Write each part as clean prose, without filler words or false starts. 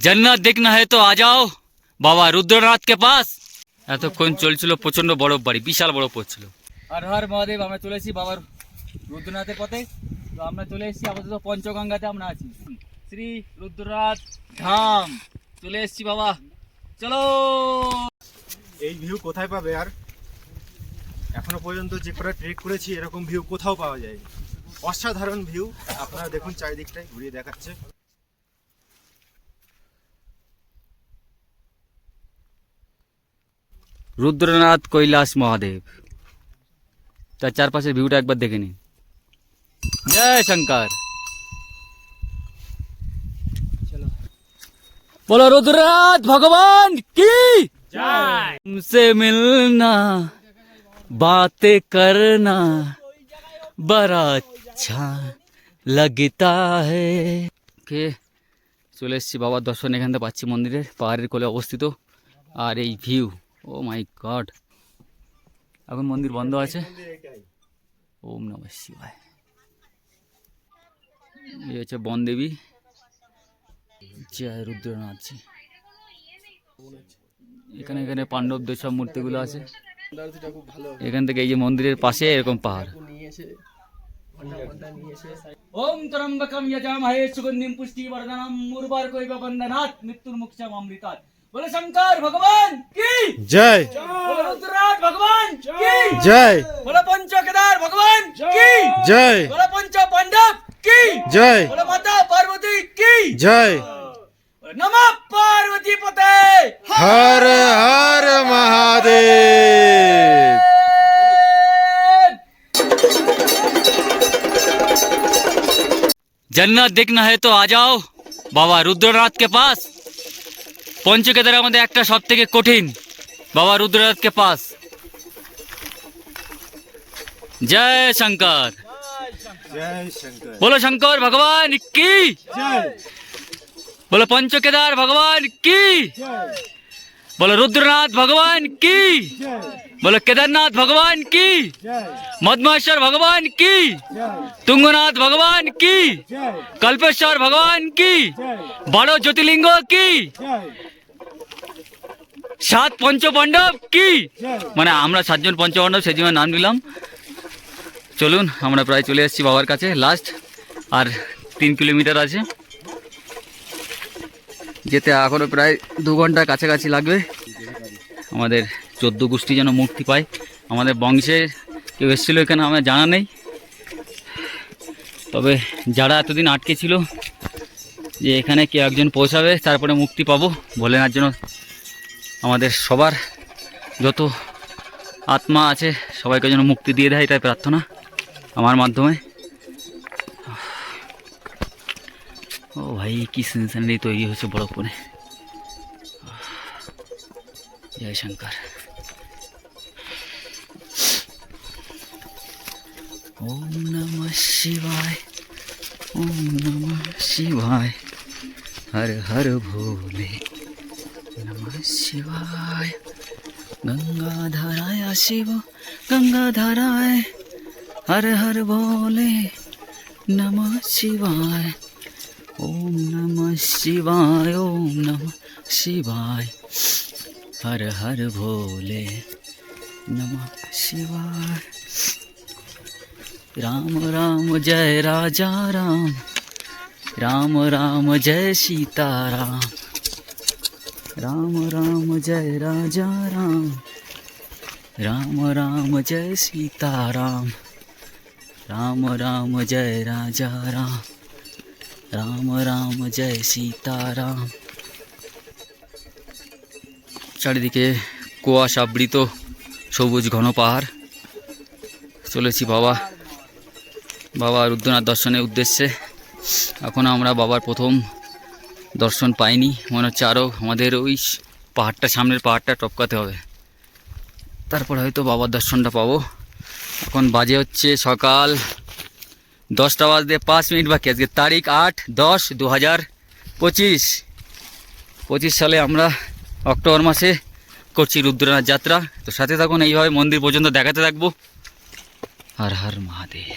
जन्नत देखना है तो आ जाओ बाबा रुद्रनाथ के पास। এতক্ষণ চলছিল প্রচন্ড বরফ বাড়ি, বিশাল বরফ পড়ছিল। আর হর মহাদেব, আমরা চলে এসেছি বাবার রুদ্রনাথের পথে। তো আমরা চলে এসেছি আপাতত পঞ্চগঙ্গাতে আমরা আছি, শ্রী রুদ্রনাথ ধাম চলে এসেছি বাবা, চলো। এই ভিউ কোথায় পাবে আর? এখনো পর্যন্ত যে কটা ট্রেক করেছি এরকম ভিউ কোথাও পাওয়া যায়নি। অসাধারণ ভিউ, আপনারা দেখুন চারিদিকটাই ঘুরিয়ে দেখাচ্ছে। রুদ্রনাথ কৈলাস মহাদেব, তার চারপাশের ভিউটা একবার দেখে নিন। জয় শঙ্কর, बोलो रुद्रनाथ भगवान की जय। तुमसे मिलना बातें करना बड़ा अच्छा लगता है। কে চলে এসেছি বাবার দর্শন এখান থেকে পাচ্ছি, মন্দিরের পাহাড়ের কোলে অবস্থিত। আর এই ভিউ, ও মাই গড। এখন মন্দির বন্ধ আছে। ওম নমঃ শিবায়। এই হচ্ছে বনদেবী। জয় রুদ্রনাথজি। এখানে এখানে পাণ্ডবদের সব মূর্তিগুলো আছে। এখান থেকে এই যে মন্দিরের পাশে এরকম পাহাড়। ওম ত্রম্বকম যজামহে সুগন্ধিম পুষ্টিবর্ধনম উর্বারুকমিব বন্ধনাৎ মৃত্যুর্মুক্ষাম অমৃতাৎ। बोलो शंकर भगवान की जय। बोलो रुद्रनाथ भगवान की जय। बोलो पंच केदार भगवान की जय। बोलो पंच पांडव की जय। बोलो माता पार्वती की जय। नमः पार्वती पते हर हर महादेव। जन्नत देखना है तो आ जाओ बाबा रुद्रनाथ के पास। পঞ্চকেদারের মধ্যে একটা সব থেকে কঠিন, বাবা রুদ্রনাথকে পাস। জয় শঙ্কর, जय शंकर। बोलो शंकर भगवान की जय। बोलो पंचकेदार भगवान की, बोलो रुद्रनाथ भगवान की, बोलो केदारनाथ भगवान की, मधमेश्वर भगवान की, तुंगनाथ भगवान की, कल्पेश्वर भगवान की, बड़ो ज्योतिर्लिंगों की, सात पंचपांडव की। মানে আমরা সাতজন পঞ্চপাণ্ডব সেই জন্য নাম নিলাম। চলুন, আমরা প্রায় চলে এসেছি বাবার কাছে, লাস্ট আর 3 কিলোমিটার আছে যেতে। এখনও প্রায় 2 ঘন্টার কাছাকাছি লাগবে। আমাদের 14 গোষ্ঠী যেন মুক্তি পায়। আমাদের বংশে কেউ এসেছিলো এখানে আমার জানা নেই, তবে যারা এতদিন আটকে ছিল যে এখানে কেউ একজন পৌঁছাবে তারপরে মুক্তি পাবো, ভোলেনাথ যেন আমাদের সবার যত আত্মা আছে সবাইকে যেন মুক্তি দিয়ে দেয়, এটাই প্রার্থনা আমার মাধ্যমে। ও ভাই, কি সিনসারি তৈরি হয়েছে বরফে। জয় শঙ্কর। ओम नमः शिवाय, ओम नमः शिवाय, हर हर भोले नमः शिवाय। गंगाधराय शिव गंगाधराय, हर हर भोले नमः शिवाय। ओम नमः शिवाय, ओम नमः शिवाय, हर हर भोले नमः शिवाय। राम राम जय राजा राम, राम राम जय सीताराम, राम राम जय राजा राम, राम राम जय सीताराम, राम राम जय राजा राम, राम राम जय सीताराम। চারিদিকে কুয়াশা আবৃত সবুজ ঘন পাহাড়। চলেছি বাবা রুদ্রনাথ দর্শনের উদ্দেশ্যে। এখন আমরা বাবার প্রথম দর্শন পাইনি, মনে হচ্ছে আরও আমাদের ওই পাহাড়টা, সামনের পাহাড়টা টপকাতে হবে, তারপর হয়তো বাবার দর্শনটা পাবো। এখন বাজে হচ্ছে সকাল 10টা বাজতে 5 মিনিট বাকি। আজকে তারিখ 8/10/2025 সালে আমরা অক্টোবর মাসে করছি রুদ্রনাথ যাত্রা। তো সাথে থাকুন, এইভাবে মন্দির পর্যন্ত দেখাতে থাকবো। হর হর মহাদেব।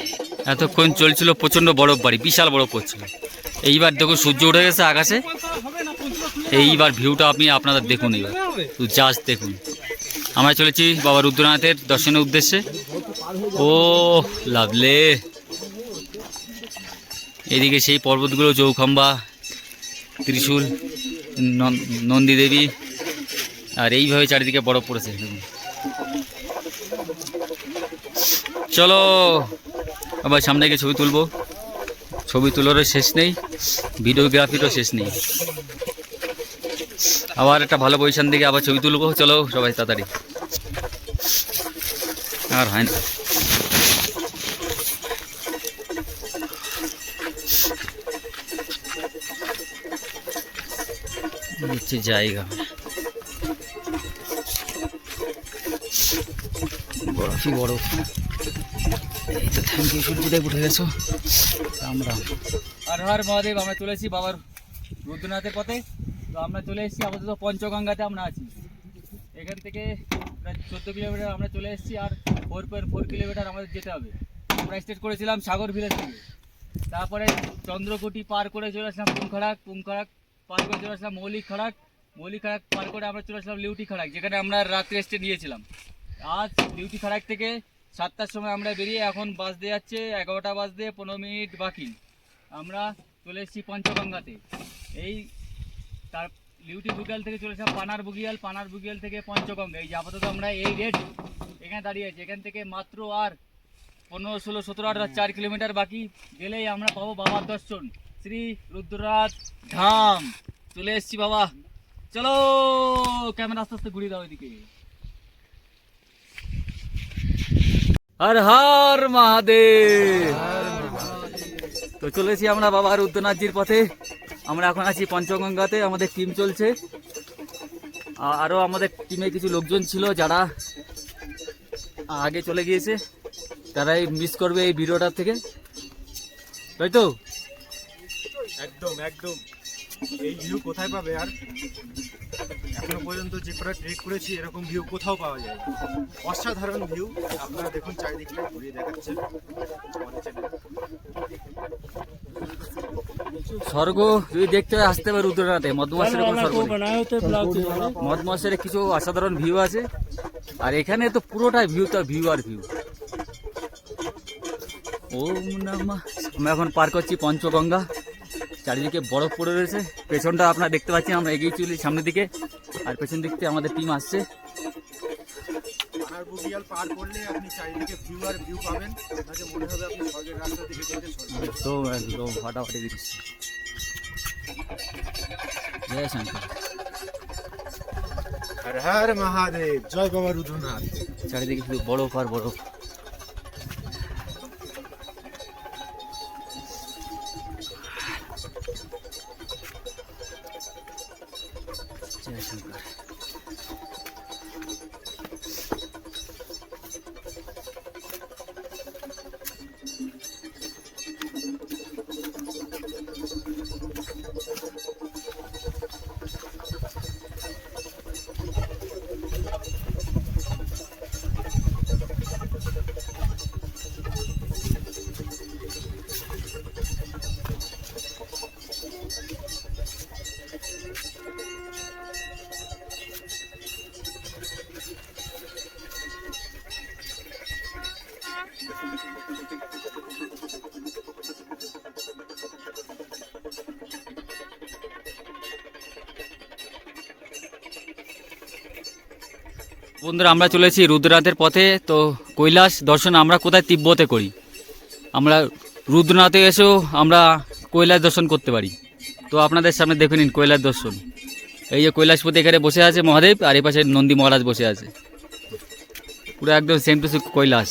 এতক্ষণ চলছিল প্রচণ্ড বরফ বাড়ি, বিশাল বরফ পড়ছিল। এইবার দেখো সূর্য উঠে গেছে আকাশে। এইবার ভিউটা আপনি আপনাদের দেখুন, এইবার জাস্ট দেখুন। আমরা চলেছি বাবা রুদ্রনাথের দর্শনের উদ্দেশ্যে। ও লাভলে, এদিকে সেই পর্বতগুলো, চৌখাম্বা, ত্রিশূল, নন্দী দেবী, আর এইভাবে চারিদিকে বরফ পড়েছে দেখুন। চলো আবার সামনে গিয়ে ছবি তুলবো। ছবি তোলারও শেষ নেই, ভিডিওগ্রাফিরও শেষ নেই। আবার একটা ভালো পজিশন দিকে আবার ছবি তুলবো। চলো সবাই তাড়াতাড়ি, আর হয় না। হচ্ছে জায়গা, বরফই বরফ। এই তো থ্যাংক ইউ সূর্যদেব, উঠে গেছো। রাম রাম, হর হর মহাদেব। আমরা চলেছি বাবার রুদ্রনাথের পথে। তো আমরা চলে এসেছি আপাতত পঞ্চগঙ্গাতে আমরা আছি। এখান থেকে প্রায় 14 কিলোমিটার আমরা চলে এসেছি, আর 4.4 কিলোমিটার আমাদের যেতে হবে। আমরা স্টার্ট করেছিলাম সাগর ভিলেজ থেকে, তারপরে চন্দ্রকুটি পার করে চলে আসলাম পুংখাড়াক, পুংখাড়াক পার করে চলে আসলাম মৌলিক খাড়াক, মৌলিক খাড়াক পার করে আমরা চলে আসলাম লিউটি খাড়াক, যেখানে আমরা রাত্রে স্টে নিয়েছিলাম। আজ লিউটি খাড়াক থেকে 7টার সময় আমরা বেরিয়ে, এখন বাজতে যাচ্ছে 11টা বাজতে 15 মিনিট বাকি। আমরা চলে এসেছি পঞ্চগঙ্গাতে। এই তার লিউটি বুগিয়াল থেকে চলে এসেছিলাম পানার বুগিয়াল, পানার বুগিয়াল থেকে পঞ্চগঙ্গা। এই যে আপাতত আমরা এই রেড এখানে দাঁড়িয়ে আছি। এখান থেকে মাত্র আর 15, 16, 17, 18, 4 কিলোমিটার বাকি গেলেই আমরা পাবো বাবার দর্শন, শ্রী রুদ্রনাথ ধাম। চলে এসেছি বাবা। চলো ক্যামেরা আস্তে আস্তে ঘুরিয়ে দাও এদিকে। হর হর মহাদেব। তো চলেছি আমরা বাবা রুদ্রনাথজির পথে। আমরা এখন আছি পঞ্চগঙ্গাতে, আমাদের টিম চলছে। আরও আমাদের টিমে কিছু লোকজন ছিল যারা আগে চলে গিয়েছে, তারাই মিস করবে এই ভিডিওটার থেকে, তাই তো? একদম একদম। এই ভিউ কোথায় পাবে আর? এখনো পর্যন্ত যে কটা ট্রেক করেছি এরকম ভিউ কোথাও পাওয়া যায়। অসাধারণ ভিউ। আপনারা দেখুন চারিদিকটা ঘুরিয়ে দেখাচ্ছে আমাদের চ্যানেলে। স্বর্গ যদি দেখতে হয় আসতে হবে রুদ্রনাথে। মদমাসের কোনো স্বর্গ নেই। মদমাসের কিছু অসাধারণ ভিউ আছে, আর এখানে তো পুরোটাই ভিউ, তো ভিউ আর ভিউ। ওম নমঃ। আমরা এখন পার করছি পঞ্চগঙ্গা। চারিদিকে বরফ পড়ে রয়েছে। পেছনটা আপনারা দেখতে পাচ্ছেন, আমরা এগিয়ে চলি সামনের দিকে, আর পেছন দিক থেকে আমাদের টিম আসছে। পানার বুগিয়াল পার করলে আপনি চারিদিকে ভিউ আর ভিউ পাবেন। আপনাকে মনে হবে আপনি স্বর্গের রাস্তা দিকে যেতে। একদম একদম ফাটাফাটি দিচ্ছি। জয় শঙ্কর। হর হর মহাদেব, জয় বাবা রুদ্রনাথ। চারিদিকে শুধু বরফ আর বরফ। জয় শঙ্কর। বন্ধুরা, আমরা চলেছি রুদ্রনাথের পথে। তো কৈলাস দর্শন আমরা কোথায়? তিব্বতে করি। আমরা রুদ্রনাথে এসেও আমরা কৈলাস দর্শন করতে পারি। তো আপনাদের সামনে দেখে নিন কৈলাস দর্শন। এই যে কৈলাসপতি এখানে বসে আছে মহাদেব, আর এই পাশে নন্দী মহারাজ বসে আছে। পুরো একদম সেম টু সেম কৈলাস।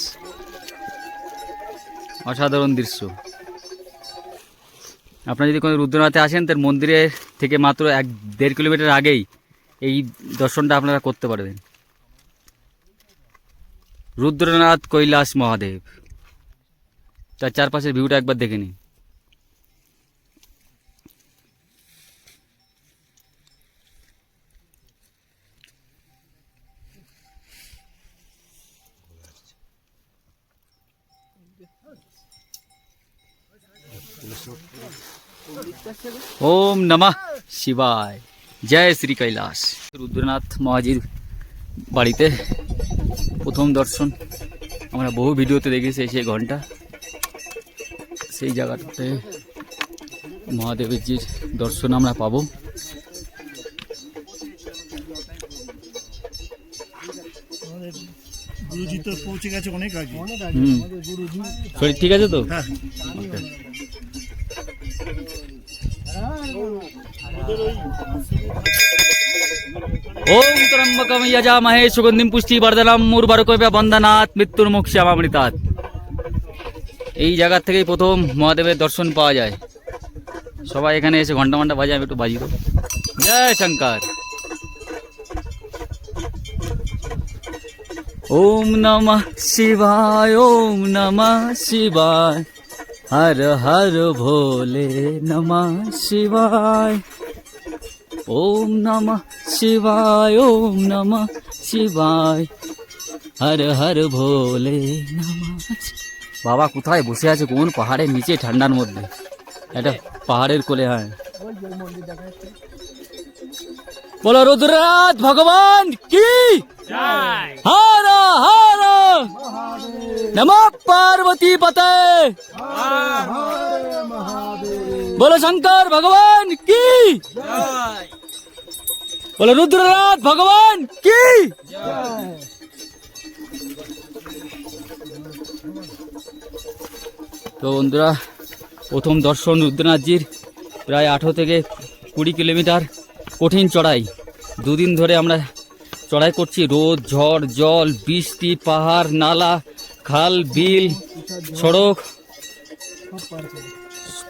অসাধারণ দৃশ্য। আপনারা যদি কোনো রুদ্রনাথে আসেন, তার মন্দিরের থেকে মাত্র 1-1.5 কিলোমিটার আগেই এই দর্শনটা আপনারা করতে পারবেন। রুদ্রনাথ কৈলাস মহাদেব। তার চারপাশের ভিউটা একবার দেখে নিন। ওম নমঃ শিবায়। জয় শ্রী কৈলাস। রুদ্রনাথ মহাজির বাড়িতে প্রথম দর্শন। আমরা বহু ভিডিওতে দেখেছি সেই ঘন্টা, সেই জায়গাটাতে মহাদেবজির দর্শন আমরা পাবো। গুরুজি তো পৌঁছে গেছে অনেক আগে। শরীর ঠিক আছে তো? হ্যাঁ। ওম ত্রম্বকম যজামহে সুগন্ধিম পুষ্টিবর্ধনম উর্বারুকস্য বন্দনাৎ মৃত্যুর্মুক্ষামৃতাৎ। এই জায়গা থেকেই প্রথম মহাদেবের দর্শন পাওয়া যায়। সবাই এখানে এসে ঘন্টা ঘন্টা বাজে, আমি একটু বাজি তো। জয় শঙ্কর। ওম নমঃ শিবায়, ওম নমঃ শিবায়, হর হর ভোলে নমঃ শিবায়। ওম নমঃ শিবায়, ওম নমঃ শিবায়, হর হর ভোলে নমঃ। বাবা কোথায় বসে আছে? কোন পাহাড়ের নিচে ঠান্ডার মধ্যে? এটা পাহাড়ের কোলে। হ্যাঁ, বলো রুদ্রনাথ ভগবান কি হর হর নমঃ পার্বতী পতে। বলো শঙ্কর ভগবান কি, বলো রুদ্রনাথ ভগবান কি। তো বন্ধুরা, প্রথম দর্শন রুদ্রনাথজির প্রায় 18 থেকে 20 কিলোমিটার কঠিন চড়াই। দুদিন ধরে আমরা চড়াই করছি। রোদ, ঝড়, জল, বৃষ্টি, পাহাড়, নালা, খাল, বিল, সড়ক,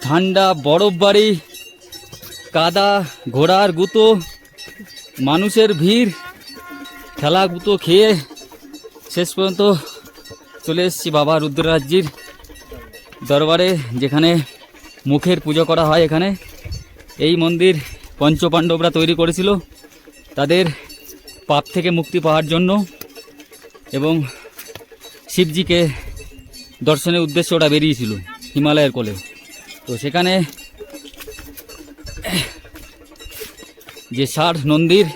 ঠান্ডা, বরফ বাড়ি, কাদা, ঘোড়ার গুঁতো, মানুষের ভিড়, খেলা গুঁতো খেয়ে শেষ পর্যন্ত চলে এসেছি বাবা রুদ্রনাথজির দরবারে, যেখানে মুখের পুজো করা হয়। এখানে এই মন্দির পঞ্চপাণ্ডবরা তৈরি করেছিল তাদের পাপ থেকে মুক্তি পাওয়ার জন্য, এবং শিবজিকে দর্শনের উদ্দেশ্যে ওরা বেরিয়েছিল হিমালয়ের কোলে। তো সেখানে যে 60 নন্দীর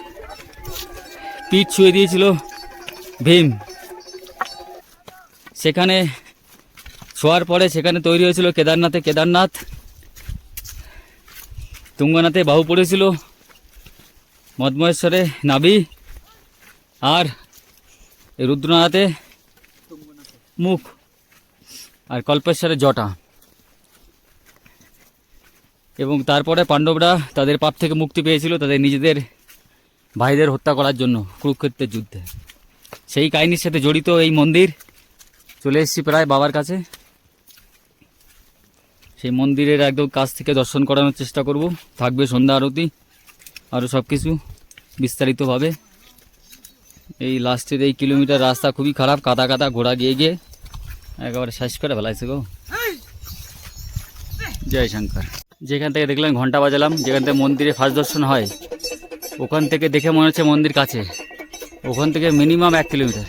পিঠ ছুঁয়ে দিয়েছিল ভীম, সেখানে ছোঁয়ার পরে সেখানে তৈরি হয়েছিল কেদারনাথে কেদারনাথ, তুঙ্গনাথে বাহু পড়েছিল, মদমহেশ্বরে নাভি, আর রুদ্রনাথে মুখ, আর কল্পেশ্বরে জটা। এবং তারপরে পাণ্ডবরা তাদের পাপ থেকে মুক্তি পেয়েছিল তাদের নিজেদের ভাইদের হত্যা করার জন্য কুরুক্ষেত্রের যুদ্ধে। সেই কাহিনীর সাথে জড়িত এই মন্দির। চলে এসেছি প্রায় বাবার কাছে। সেই মন্দিরের একদম কাছ থেকে দর্শন করানোর চেষ্টা করব। থাকবে সন্ধ্যা আরতি, আরও সব কিছু বিস্তারিতভাবে। এই লাস্টের এই কিলোমিটার রাস্তা খুবই খারাপ, কাদা কাদা, ঘোড়া গিয়ে গিয়ে একেবারে শেষ করে ফেলাইছে গো। জয় শঙ্কর। যেখান থেকে দেখলাম ঘন্টা বাজালাম, যেখান থেকে মন্দিরে ফার্স্ট দর্শন হয়, ওখান থেকে দেখে মনে হচ্ছে মন্দির কাছে। ওখান থেকে মিনিমাম 1 কিলোমিটার।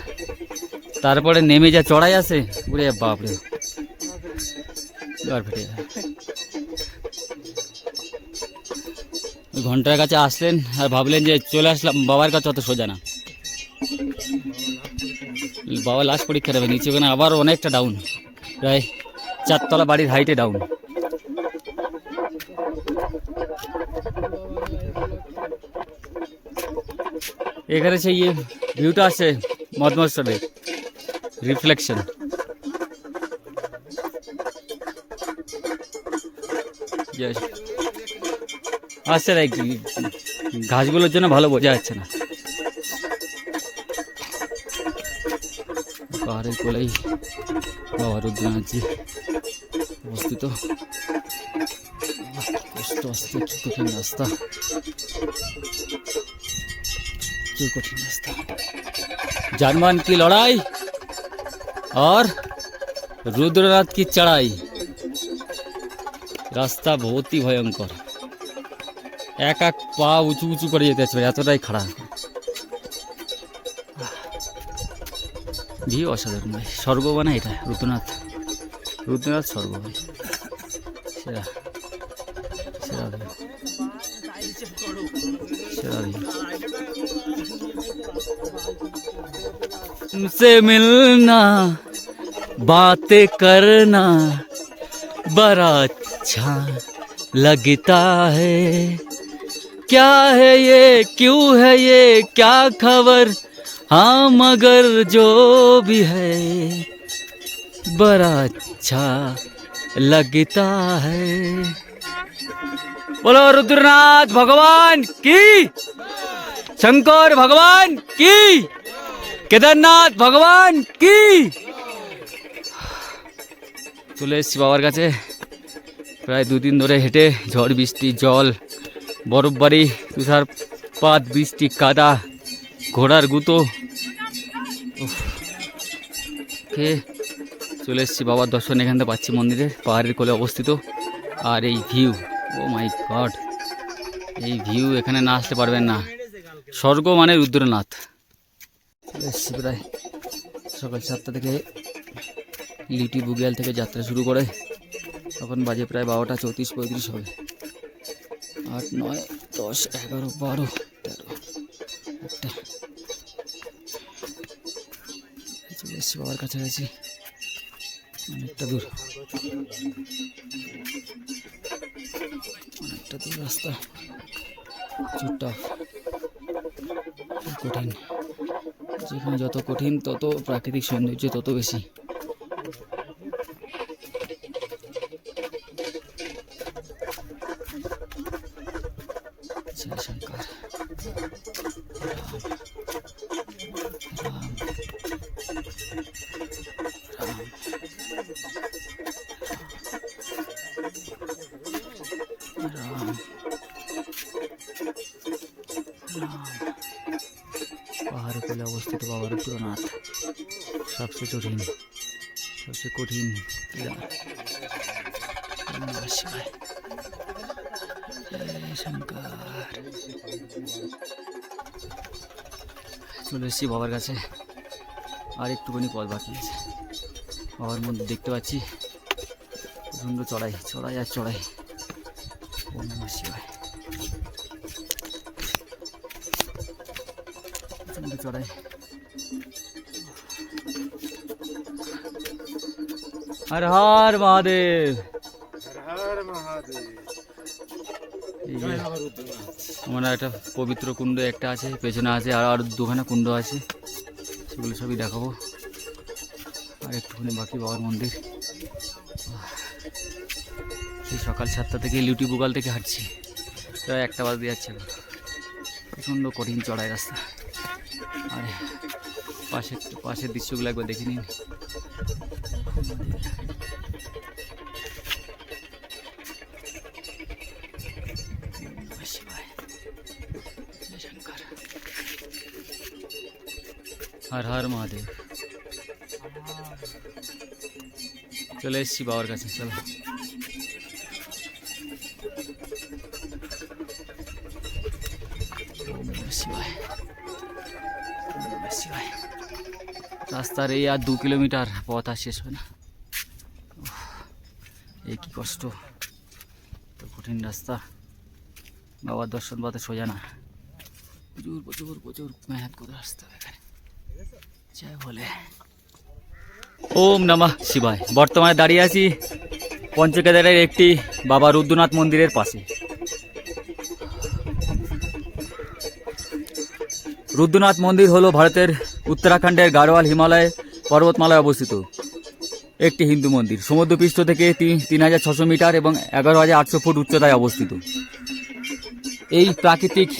তারপরে নেমে যা চড়াই আছে, ওরে বাপরে, ফেটে যায়। ঘন্টার কাছে আসলেন আর ভাবলেন যে চলে আসলাম বাবার কাছে, অত সোজা না। বাবা লাস্ট পরীক্ষা দেবে নিচে, ওখানে আবার অনেকটা ডাউন, প্রায় 4 তলা বাড়ির হাইটে ডাউন। এখানে সেই ভিউটা আছে মদমহেশ্বরের রিফ্লেকশন। আচ্ছা, ঘাসগুলোর জন্য ভালো বোঝা যাচ্ছে না। পাহাড়ের কোলেই বাবা রুদ্রনাথজি অবস্থিত। কষ্ট আসতে, কি কঠিন রাস্তা, কি কঠিন রাস্তা। जानमान की लड़ाई और रुद्रनाथ की चढ़ाई। রাস্তা बहुत ही ভয়ঙ্কর, এক এক পা উঁচু উঁচু করে যেতে হচ্ছে, এতটাই খাড়া। ভিউ অসাধারণ ভাই, স্বর্গ বানা এটা রুদ্রনাথ, রুদ্রনাথ স্বর্গ ভাই সেরা। সেরা view। तुमसे मिलना बातें करना बड़ा अच्छा लगता है, क्या है ये क्यों है ये क्या खबर, हाँ मगर जो भी है बड़ा अच्छा लगता है। बोलो रुद्रनाथ भगवान की, शंकर भगवान की, কেদারনাথ ভগবান কি। চলে এসেছি বাবার কাছে, প্রায় 2 দিন ধরে হেঁটে, ঝড় বৃষ্টি, জল, বরফবাড়ি, তুষারপাত, বৃষ্টি, কাদা, ঘোড়ার গুঁতো খেয়ে চলে এসেছি বাবার দর্শন এখান থেকে পাচ্ছি মন্দিরে, পাহাড়ের কোলে অবস্থিত। আর এই ভিউ, ও মাই গড, এই ভিউ এখানে না আসতে পারবেন না, স্বর্গ মানে রুদ্রনাথ। এসছি প্রায় সকাল 7টা থেকে লিটি বুগিয়াল থেকে যাত্রা শুরু করে, এখন বাজে প্রায় 12টা 34-35 হবে। 8, 9, 10, 11, 12, 13, একটা। চলে এসছি বাবার কাছাকাছি, অনেকটা দূর, অনেকটা দূর রাস্তা, চুপটা কঠিন। যেখানে যত কঠিন তত প্রাকৃতিক সৌন্দর্য তত বেশি। জয় শঙ্কর, রাম রাম রাম রাম। পাহাড়ের কোলে অবস্থিত বাবা রুদ্রনাথ, সবচেয়ে কঠিন, সবচেয়ে কঠিন শিবায়। জয় শঙ্কর। চলে এসেছি বাবার কাছে, আর একটুখানি পথ বাকি আছে। বাবার মন্দির দেখতে পাচ্ছি, প্রচণ্ড চড়াই, চড়াই আর চড়াই। ওম নমঃ শিবায়। প্রচণ্ড চড়াই। হর হর মহাদেব। হর মহাদেব। এই যে আমরা একটা পবিত্র কুণ্ড একটা আছে, পেছনে আছে আর 2খানা কুণ্ড আছে, সেগুলো সবই দেখাবো। আর একটুখানি বাকি বাবার মন্দির। সেই সকাল 7টা থেকে লিটি বুগাল থেকে হাঁটছি, প্রায় 1টা বাজতে যাচ্ছে। প্রচণ্ড কঠিন চড়াই রাস্তা। আর পাশের দৃশ্যগুলো একবার দেখে নিন। হর হর মহাদেব। চলে এসছি বাবার কাছে, চলো। শিবায় শিবায়। রাস্তার এই আর 2 কিলোমিটার পথ আর শেষ হয় না। এই কি কষ্ট, তো কঠিন রাস্তা। বাবার দর্শন পাতে সোজা না, প্রচুর প্রচুর প্রচুর মেহনত করে আসতে হবে এখানে। জয় বলে। ওম নমঃ শিবায়। বর্তমানে দাঁড়িয়ে আছি পঞ্চকেদারের একটি বাবা রুদ্রনাথ মন্দিরের পাশে। রুদ্রনাথ মন্দির হলো ভারতের উত্তরাখণ্ডের গাড়োয়াল হিমালয় পর্বতমালায় অবস্থিত একটি হিন্দু মন্দির। সমুদ্রপৃষ্ঠ থেকে 3600 মিটার এবং 11800 ফুট উচ্চতায় অবস্থিত। এই প্রাকৃতিক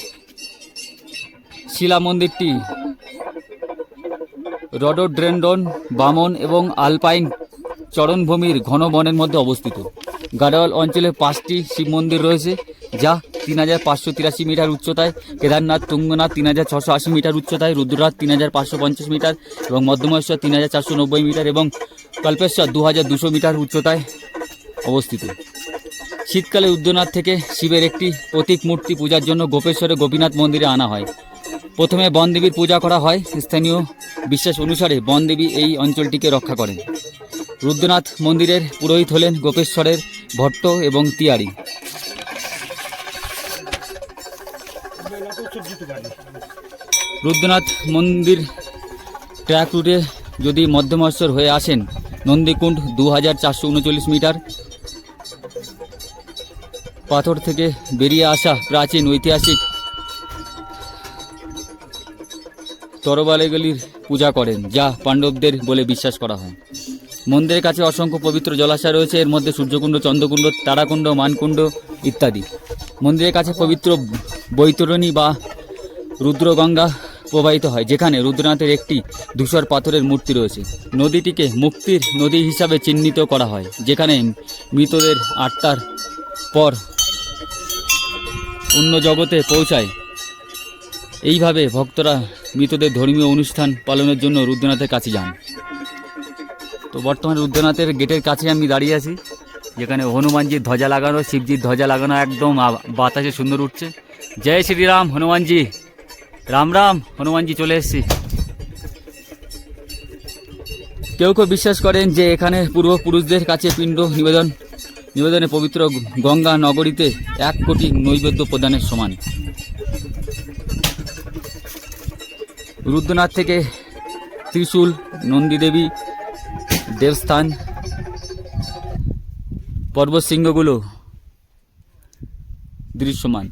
শিলা মন্দিরটি রডোড্রেন্ডন, বামন এবং আলপাইন চরণভূমির ঘন বনের মধ্যে অবস্থিত। গাড়োয়াল অঞ্চলে 5টি শিব মন্দির রয়েছে, যা 3583 মিটার উচ্চতায়, কেদারনাথ, তুঙ্গনাথ 3680 মিটার উচ্চতায়, রুদ্রনাথ 3550 মিটার এবং মধ্যমেশ্বর 3490 মিটার এবং কল্পেশ্বর 2200 মিটার উচ্চতায় অবস্থিত। শীতকালে রুদ্রনাথ থেকে শিবের একটি প্রতীক মূর্তি পূজার জন্য গোপেশ্বরে গোপীনাথ মন্দিরে আনা হয়। প্রথমে বনদেবীর পূজা করা হয়। স্থানীয় বিশ্বাস অনুসারে বনদেবী এই অঞ্চলটিকে রক্ষা করেন। রুদ্রনাথ মন্দিরের পুরোহিত হলেন গোপেশ্বরের ভট্ট এবং তিয়ারি। উৎসর্জিত গাড়ি। রুদ্রনাথ মন্দির ট্র্যাক রুটে যদি মধ্যমশ্বর হয়ে আসেন, নন্দীকুণ্ড 2439 মিটার, পাথর থেকে বেরিয়ে আসা প্রাচীন ঐতিহাসিক তরবালেগুলির পূজা করেন, যা পাণ্ডবদের বলে বিশ্বাস করা হয়। মন্দিরের কাছে অসংখ্য পবিত্র জলাশয় রয়েছে, এর মধ্যে সূর্যকুণ্ড, চন্দ্রকুণ্ড, তারাকুণ্ড, মানকুণ্ড ইত্যাদি। মন্দিরের কাছে পবিত্র বৈতরণী বা রুদ্রগঙ্গা প্রবাহিত হয়, যেখানে রুদ্রনাথের একটি ধূসর পাথরের মূর্তি রয়েছে। নদীটিকে মুক্তির নদী হিসাবে চিহ্নিত করা হয়, যেখানে মৃতদের আত্মার পর অন্য জগতে পৌঁছায়। এইভাবে ভক্তরা মৃতদের ধর্মীয় অনুষ্ঠান পালনের জন্য রুদ্রনাথের কাছে যান। তো বর্তমানে রুদ্রনাথের গেটের কাছে আমি দাঁড়িয়ে আছি, যেখানে হনুমানজির ধ্বজা লাগানো, শিবজির ধ্বজা লাগানো, একদম বাতাসে সুন্দর উঠছে। জয় শ্রীরাম হনুমানজি, রাম রাম হনুমানজি, চলে এসেছি। কেউ কেউ বিশ্বাস করেন যে এখানে পূর্বপুরুষদের কাছে পিণ্ড নিবেদনে পবিত্র গঙ্গা নগরীতে 1 কোটি নৈবেদ্য প্রদানের সমান। রুদ্রনাথ থেকে ত্রিশূল, নন্দীদেবী দেবস্থান, পর্বতশৃঙ্গগুলো দৃশ্যমান।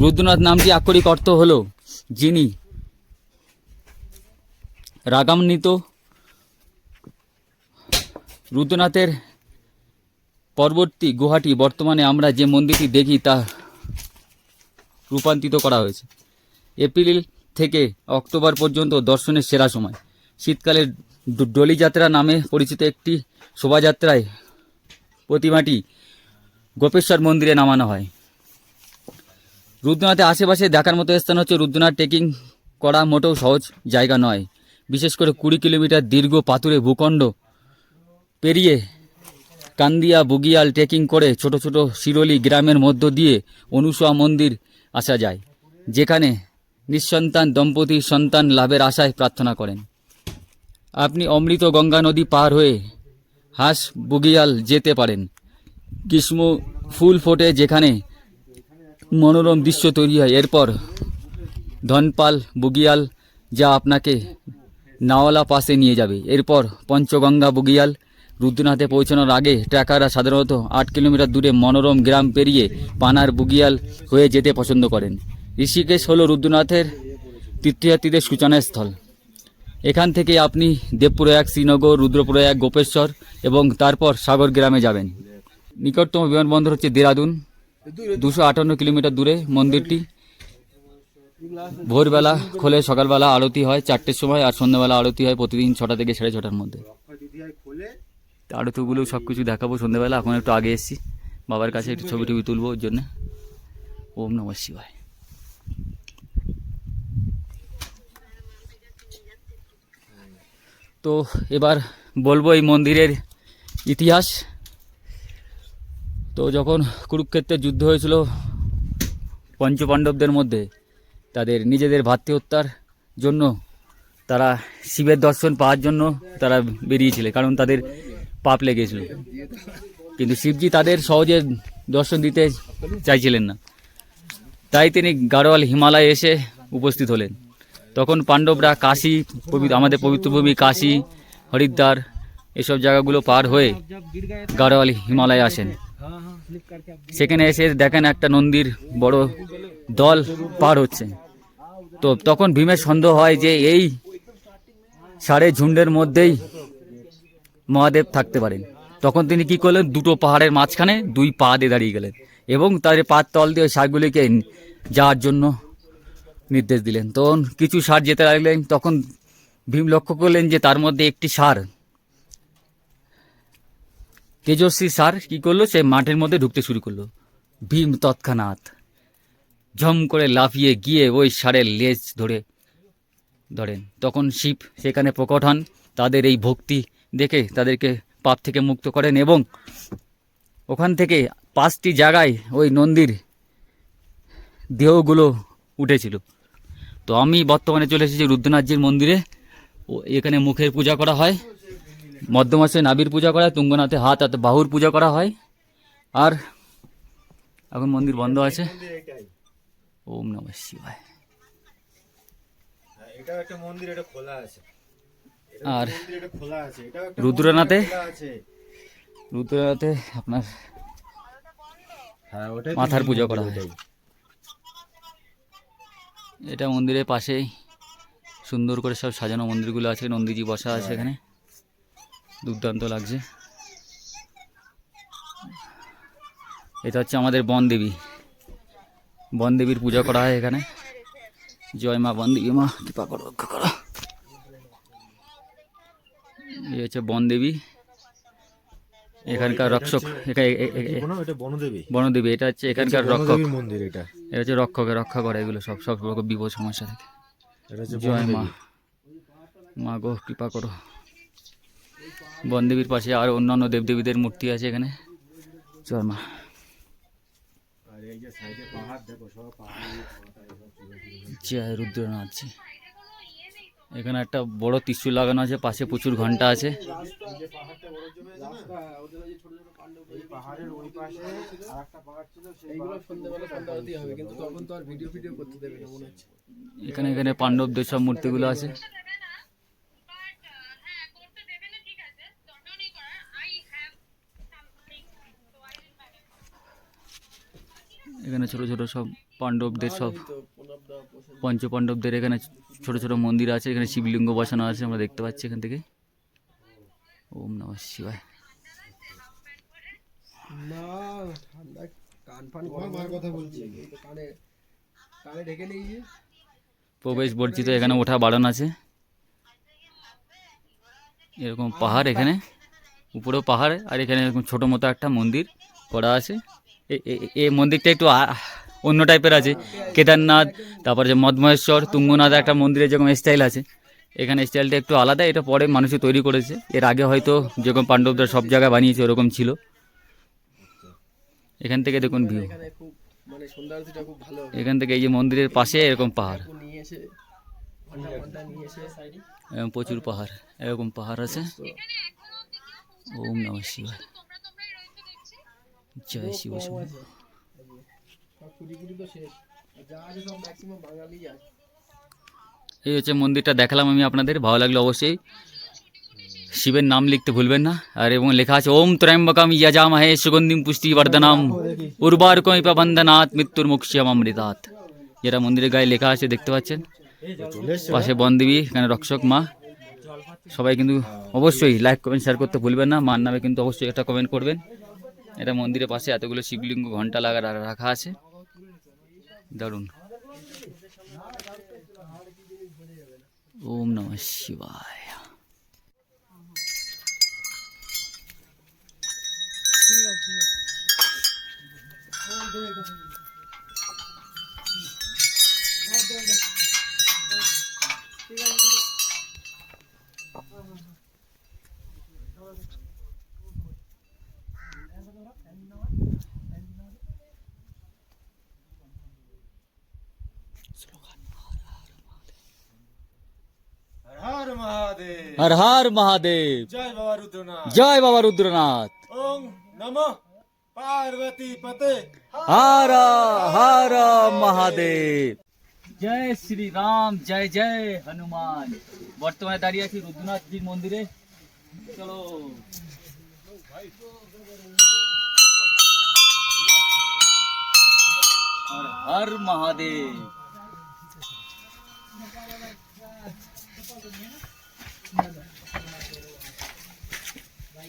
রুদ্রনাথ নামটি আক্ষরিক অর্থ হল যিনি রাগান্বিত। রুদ্রনাথের পরবর্তী গুহাটি বর্তমানে আমরা যে মন্দিরটি দেখি তা রূপান্তরিত করা হয়েছে। এপ্রিল থেকে অক্টোবর পর্যন্ত দর্শনের সেরা সময়। শীতকালে ডলিযাত্রা নামে পরিচিত একটি শোভাযাত্রায় প্রতিমাটি গোপেশ্বর মন্দিরে নামানো হয়। রুদ্রনাথের আশেপাশে দেখার মতো স্থান হচ্ছে রুদ্রনাথ ট্রেকিং করা মোটেও সহজ জায়গা নয়, বিশেষ করে 20 কিলোমিটার দীর্ঘ পাথুরে ভূখণ্ড পেরিয়ে কান্দিয়া বুগিয়াল ট্রেকিং করে ছোট ছোট শিরোলি গ্রামের মধ্য দিয়ে অনুসুয়া মন্দির আসা যায়, যেখানে নিঃসন্তান দম্পতি সন্তান লাভের আশায় প্রার্থনা করেন। আপনি অমৃত গঙ্গা নদী পার হয়ে হাঁস বুগিয়াল যেতে পারেন। গ্রীষ্ম ফুল ফোটে, যেখানে মনোরম দৃশ্য তৈরি হয়। এরপর ধনপাল বুগিয়াল, যা আপনাকে নাওয়ালা পাশে নিয়ে যাবে। এরপর পঞ্চগঙ্গা বুগিয়াল। রুদ্রনাথে পৌঁছানোর আগে ট্রেকাররা সাধারণত 8 কিলোমিটার দূরে মনোরম গ্রাম পেরিয়ে পানার বুগিয়াল হয়ে যেতে পছন্দ করেন। ঋষিকেশ হল রুদ্রনাথের তীর্থযাত্রীদের সূচনাস্থল। এখান থেকে আপনি দেবপ্রয়াগ, শ্রীনগর, রুদ্রপ্রয়াগ, গোপেশ্বর এবং তারপর সাগর গ্রামে যাবেন। নিকটতম বিমানবন্দর হচ্ছে দেরাদুন, 258 কিলোমিটার দূরে। মন্দিরটি ভোরবেলা খোলে, সকালবেলা আরতি হয় 4টের সময়, আর সন্ধ্যাবেলা আরতি হয় প্রতিদিন 6টা থেকে 6:30টার মধ্যে। আরতিগুলো সব কিছু দেখাবো সন্ধ্যাবেলা। এখন একটু আগে এসেছি বাবার কাছে, একটু ছবি টবি তুলবো ওর জন্য। ওম নমঃ শিবায়। তো এবার বলবো এই মন্দিরের ইতিহাস। তো যখন কুরুক্ষেত্রের যুদ্ধ হয়েছিল পঞ্চপাণ্ডবদের মধ্যে, তাদের নিজেদের ভ্রাতৃহত্যার জন্য তারা শিবের দর্শন পাওয়ার জন্য তারা বেরিয়েছিল, কারণ তাদের পাপ লেগেছিল। কিন্তু শিবজি তাদের সহজে দর্শন দিতে চাইছিলেন না, তাই তিনি গাড়োয়াল হিমালয়ে এসে উপস্থিত হলেন। তখন পাণ্ডবরা কাশী, আমাদের পবিত্র ভূমি কাশী, হরিদ্বার এসব জায়গাগুলো পার হয়ে গাড়োয়াল হিমালয়ে আসেন। সেখানে এসে দেখেন একটা নন্দীর বড় দল পার হচ্ছে। তো তখন ভীমের সন্দেহ হয় যে এই সাড়ে ঝুন্ডের মধ্যেই মহাদেব থাকতে পারেন। তখন তিনি কি করলেন, 2টো পাহাড়ের মাঝখানে 2 পা দিয়ে দাঁড়িয়ে গেলেন এবং তাদের পার তল দিয়ে ষাঁড়গুলিকে যাওয়ার জন্য নির্দেশ দিলেন। তখন কিছু ষাঁড় যেতে লাগলেন। তখন ভীম লক্ষ্য করলেন যে তার মধ্যে একটি ষাঁড়, তেজস্বী ষাঁড়, কি করলো, সে মাঠের মধ্যে ঢুকতে শুরু করলো। ভীম তৎক্ষণাৎ ঝম করে লাফিয়ে গিয়ে ওই ষাঁড়ের লেজ ধরেন। তখন শিব সেখানে প্রকট হন, তাদের এই ভক্তি দেখে তাদেরকে পাপ থেকে মুক্ত করেন এবং ওখান থেকে 5টি জায়গায় ওই নন্দীর দেহগুলো উঠেছিল। তো আমি বর্তমানে চলে এসেছি রুদ্রনাথজির মন্দিরে। ও এখানে মুখের পূজা করা হয়, মধ্যমাসে নাভির পূজা করা হয়, তুঙ্গনাথে হাত আর বাহুর পূজা করা হয়। আর এখন মন্দির বন্ধ আছে। ওম নমঃ শিবায়। এটাও একটা মন্দির, এটা খোলা আছে। আর এটা খোলা আছে, এটাও একটা রুদ্রনাথে খোলা আছে। রুদ্রনাথে আপনার হ্যাঁ, ওটাই মাথার পুজো করা হয়। এটা মন্দিরের পাশেই সুন্দর করে সব সাজানো মন্দিরগুলো আছে, নন্দীজি বসা আছে এখানে, দুর্দান্ত লাগছে। এটা হচ্ছে আমাদের বনদেবী, বনদেবীর পূজা করা হয় এখানে। জয় মা বনদেবী, মা কৃপা করো, রক্ষা করো। এই হচ্ছে বনদেবী, এখানকার রক্ষক। এটা বনদেবী। বনদেবী এটা হচ্ছে এখানকার রক্ষক, মন্দির এটা। এটা হচ্ছে রক্ষকে রক্ষা করে এগুলো সব সব রকম বিপদ সমস্যা থেকে। এটা হচ্ছে জয় মা, মা গো কৃপা করো। বনদেবীর পাশে আর অন্যান্য দেবদেবীদের মূর্তি আছে এখানে। জয় মা। আর এই যে সাইডে পাহাড় দেখো, সব পাহাড়। জয় রুদ্রনাথ জি। এখানে একটা বড় ত্রিশূল লাগানো আছে, পাশে প্রচুর ঘন্টা আছে। পাহাড়ের ওই পাশে আরেকটা পাহাড় ছিল, এইগুলো সন্ধ্যাবেলা সন্ধ্যা আরতি হবে, কিন্তু তখন তো আর ভিডিও করতে দেবে না মনে হচ্ছে। এখানে এখানে পাণ্ডবদের সব মূর্তিগুলো আছে। এখানে ছোট ছোট সব পাণ্ডবদের সব পঞ্চপাণ্ডবদের এখানে ছোট ছোট মন্দির আছে। এখানে শিবলিঙ্গ বসানো আছে, আমরা দেখতে পাচ্ছি এখান থেকে। ওম নমঃ শিবায়। না ঠান্ডা কান ফান গরমের কথা বলছি, তো কানে কানে ঢেকে নিয়েছি। প্রবেশ বর্জিত, এখানে ওঠা বারণ আছে। এরকম পাহাড়, এখানে উপরেও পাহাড়, আর এখানে এরকম ছোটো মতো একটা মন্দির করা আছে। এই মন্দিরটা একটু অন্য টাইপের আছে। কেদারনাথ, তারপরে যে মদমহেশ্বর, তুঙ্গনাথ একটা মন্দিরের যেরকম স্টাইল আছে, এখানে স্টাইলটা একটু আলাদা। এটা পরে মানুষে তৈরি করেছে, এর আগে হয়তো যেরকম পাণ্ডবরা সব জায়গায় বানিয়েছে ওরকম ছিল। এখান থেকে দেখুন ভিউ, এখানে খুব মানে সন্ধ্যা আরতিটা খুব ভালো হবে। এখান থেকে এই যে মন্দিরের পাশে এরকম পাহাড়, নিয়ে এসে ঘন্টা নিয়ে এসে সাইডে এরকম প্রচুর পাহাড়, এরকম পাহাড় আছে। ওম নমঃ শিবায়। জয় শিব শম্ভু। সব ছুটি ফুটি তো শেষ, আর যা আছে সব ম্যাক্সিমাম বাঙালি আছে। এই হচ্ছে মন্দিরটা দেখালাম আমি আপনাদের, ভালো লাগলো অবশ্যই শিবের নাম লিখতে ভুলবেন না। আর এবং লেখা আছে ওম ত্র্যম্বকম যজামহে সুগন্ধিম পুষ্টি বর্ধনম উর্বারুকমিব বন্ধনাৎ মৃত্যুর মুক্ষীয়ম অমৃতাৎ। যেটা মন্দিরের গায়ে লেখা আছে দেখতে পাচ্ছেন। পাশে বনদেবী, এখানে রক্ষক মা। সবাই কিন্তু অবশ্যই লাইক কমেন্ট শেয়ার করতে ভুলবেন না। মার নামে কিন্তু অবশ্যই একটা কমেন্ট করবেন। এটা মন্দিরের পাশে এতগুলো শিবলিঙ্গ ঘন্টা রাখা আছে, দারুণ। ওম নমঃ শিবায়। হর মহাদেব। হর হর মহাদেব। জয় বাবা রুদ্রনাথ। জয় বাবা রুদ্রনাথ। ওম নমঃ পার্বতী পতে। হর হর মহাদেব। জয় শ্রী রাম, জয় জয় হনুমান। বর্তমানে দাঁড়িয়ে আছি রুদ্রনাথজির মন্দিরে। চলো হর হর মহাদেব।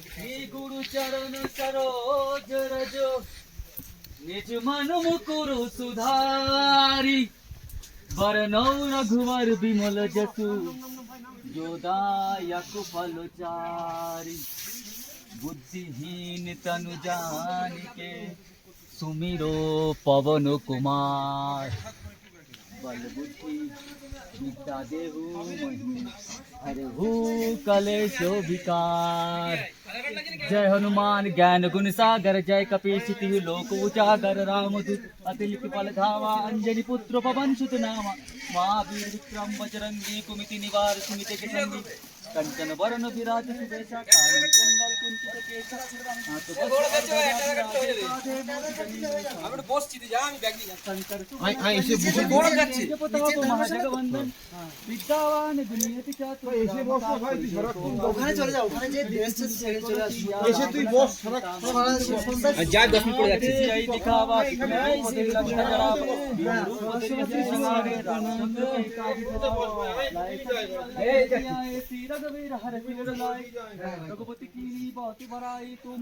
श्री गुरु चरण सरोज रज निज मन मुकुरु सुधारी वरनौ रघुवर विमल जसु जो दायक फल चारि बुद्धिहीन तनु जानिके सुमिरो पवन कुमार बल बुद्धि विद्या देहु महि हरहु कलेशो विकार। जय हनुमान ज्ञान गुण सागर जय कपीश तिहु लोक उजागर रामदूत अतिलिख फल धामा अंजनी पुत्र पवन सुत नामा महावीर विक्रम बजरंगी कुमिति निवार सुमित के संगी कंचन वरण विराज सुबेशा काली कुंडल कुंचित केशा हाथ शंकर महाजगवंदन विद्यावान दुनियति चातुर ওখানে চলে যাও ওখানে যে দেশটা ছেড়ে চলে আসো এসে তুই বস যা 10 মিনিট পরে যাচ্ছি जय दिखावा रघुपति की बहुत बड़ाई तुम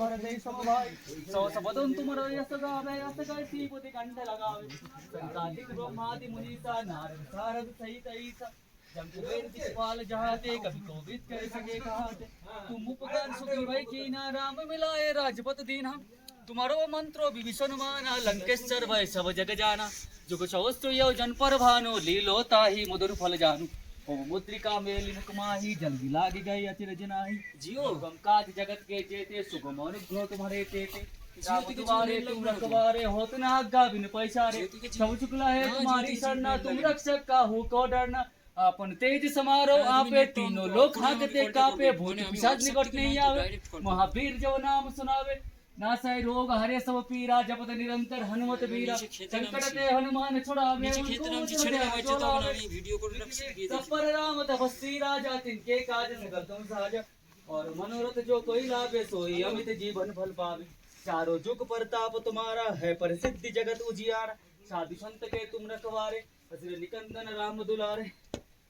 हर दे सब भाई सौ सबदन तुम यस गावे यस गाती बुद्धि कंठ लगावे संतादिक ब्रह्मादि मुनीसा नारद सारद सहित ईसा जब कुबेर दिखपाल जहाते कभी कोविद कर सके कहाते तुम उपकार सुखी भाई की ना राम मिलाए राजपत दीना तुम्हारो मंत्रो विभीषण माना लंकेश्वर भय सब जग जाना जुग सहस्त्र यो जन पर भानो लीलो ताही मधुर फल जानू ओम मुद्रिका मेली मुकमाही जल्दी लागी गई अचिरज नाही जियो गम काज जगत के जेते सुगम अनुग्रह तुम्हारे तेते तुम्हारे तुम रखवारे होत न आज्ञा बिन पैसारे सब चुकला है तुम्हारी शरणा तुम रक्षक का हो को डरना अपन तेज समारो आपे तीनों लोक हाकते कापे भूत पिशाच निकट नहीं आवे महावीर जो नाम सुनावे नासाय रोग हरे सब पीरा जपत निरंतर हनुमत वीरा संकट ते हनुमान छुड़ावे सब पर राम तपस्वी राजा तिनके काज सकल तुम साजा और मनोरथ जो कोई लावे सोई अमित जीवन फल पावे चारों जुग प्रताप तुम्हारा है प्रसिद्धि जगत उजियारा साधु संत के तुम रखवारे असुर निकंदन राम दुलारे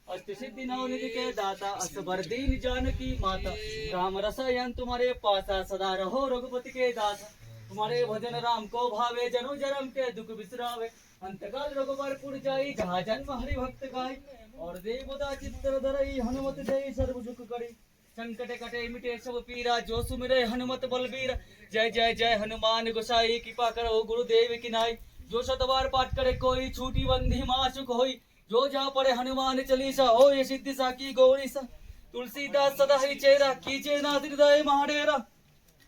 अष्ट सिद्धि नवनिधि के दाता असबर दीन जानकी माता राम रसायन तुम्हारे पासा सदा रहो रघुपति के दासा तुम्हारे भजन राम को भावे जनो जन्म के दुख बिसरावे अंतकाल रघुबर पुर जाई जहाँ जन्म हरि भक्त गाई और देवता चित्त धरई हनुमत जय सर्व सुख करी संकट कटे मिटे सब पीरा जो सुमिरे हनुमत बलबीर जय जय जय हनुमान गोसाई कृपा करो गुरुदेव की नाई जो शतवार पाठ करे कोई छूटी बंदी मासुक होई जो जहाँ पढ़े हनुमान चालीसा हो ये सिद्धि साकी गौरी सा तुलसीदास सदा ही चेरा कीचे ना हृदय महाडेरा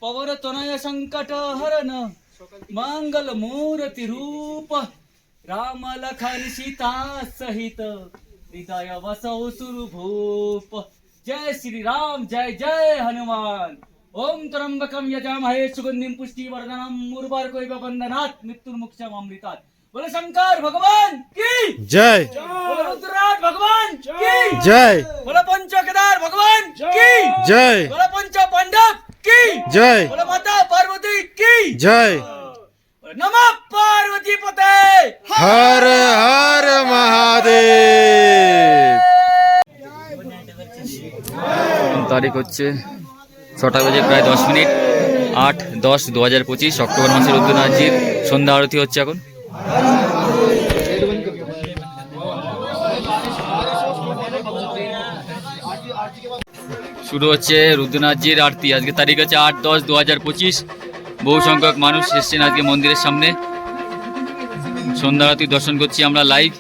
पवर तनय संकट हरन मंगल मूर्ति रूप राम लखन सीता सहित हृदय वसौ सुरभूप जय श्री राम जय जय हनुमान ओम त्र्यंबकम यजामहे सुगंधिम पुष्टिवर्धनम उर्वारुकमिव बन्धनात् मृत्युर्मुक्षयमामृतात् बोले शंकर भगवान की जय बोले रुद्रनाथ भगवान की जय बोले पंच केदार भगवान की जय बोले पंच पांडव की जय बोले माता पार्वती की जय बोले नमः पार्वती पते हर हर महादेव तारीख হচ্ছে 6টা বেজে প্রায় 10 মিনিট 8-10-2025 অক্টোবর মাসের রুদ্রনাথজির সন্ধ্যা আরতি হচ্ছে এখন শুরু হচ্ছে রুদ্রনাথজির আরতি আজকে তারিখ আছে 8-10-2025 বহু সংখ্যক মানুষ এসেছেন আজকে মন্দিরের সামনে সন্ধ্যা আরতি দর্শন করছি আমরা live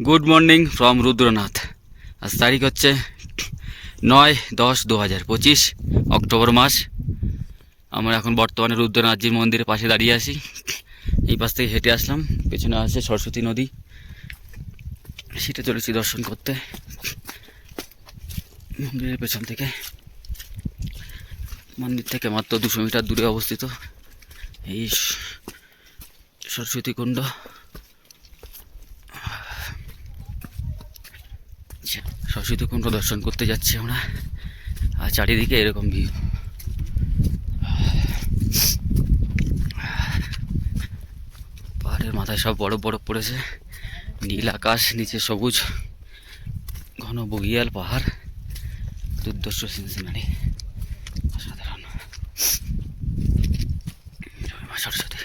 good morning from Rudranath. আজ তারিখ হচ্ছে 9/10/2025 অক্টোবর মাস। আমরা এখন বর্তমানে রুদ্রনাথজির মন্দিরের পাশে দাঁড়িয়ে আছি। এই পাশ থেকে হেঁটে আসলাম, পেছনে আছে সরস্বতী নদী, সেটা চলেছি দর্শন করতে। মন্দিরের পেছন থেকে, মন্দির থেকে মাত্র 200 মিটার দূরে অবস্থিত এই সরস্বতী কুণ্ড। সরস্বতী কুণ্ড দর্শন করতে যাচ্ছি আমরা, আর চারিদিকে এরকম ভিউ। পাহাড়ের মাথায় সব বরফ বরফ পড়েছে, নীল আকাশ, নিচে সবুজ ঘন বগিয়াল পাহাড়, দুর্দর্শ সিনসিনারি, অসাধারণ। মা সরস্বতী।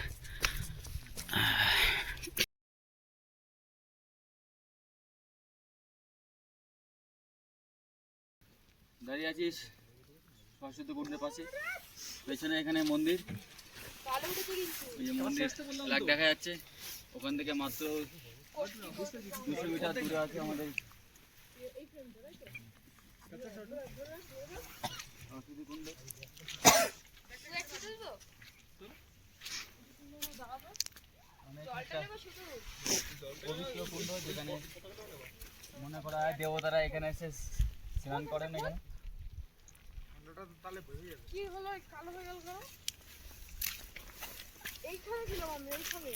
দাঁড়িয়ে আছিস সরস্বতী কুণ্ডের পাশে, পেছনে এখানে মন্দির, এই যে মন্দির ফ্ল্যাগ দেখা যাচ্ছে। ওখান থেকে মাত্র 200 মিটার দূরে আছে আমাদের সরস্বতী কুণ্ড। পবিত্র কুণ্ড, যেখানে মনে করা হয় দেবতারা এখানে এসে স্নান করেন। এখানে কি হলো, কালো হয়ে গেল কেন? এইখানে ছিলাম আমরা, এইখানে।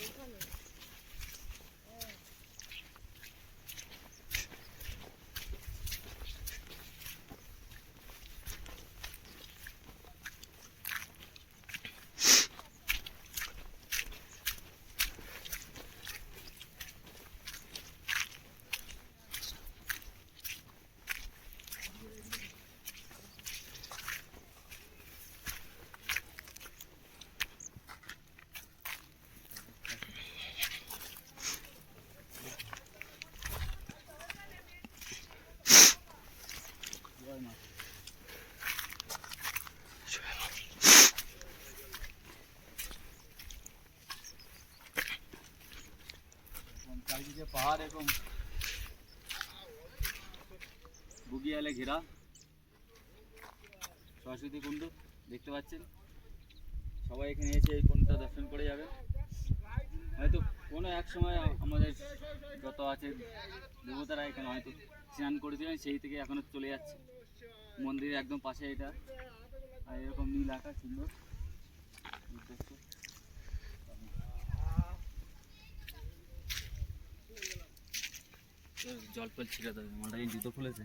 চারিদিকে পাহাড় এরকম বুগিয়ালে ঘেরা সরস্বতী কুণ্ড দেখতে পাচ্ছেন। সবাই এখানে এসে এই কুণ্ডটা দর্শন করে যাবেন। হয়তো কোনো এক সময় আমাদের যত আছে দেবতারা এখানে হয়তো স্নান করেছিলেন, সেই থেকে এখনো চলে যাচ্ছে। মন্দিরের একদম পাশে এটা, আর এরকম নীল আকাশ সুন্দর। জল ফল ছিল তো, মাথায় জুতো খুলেছে।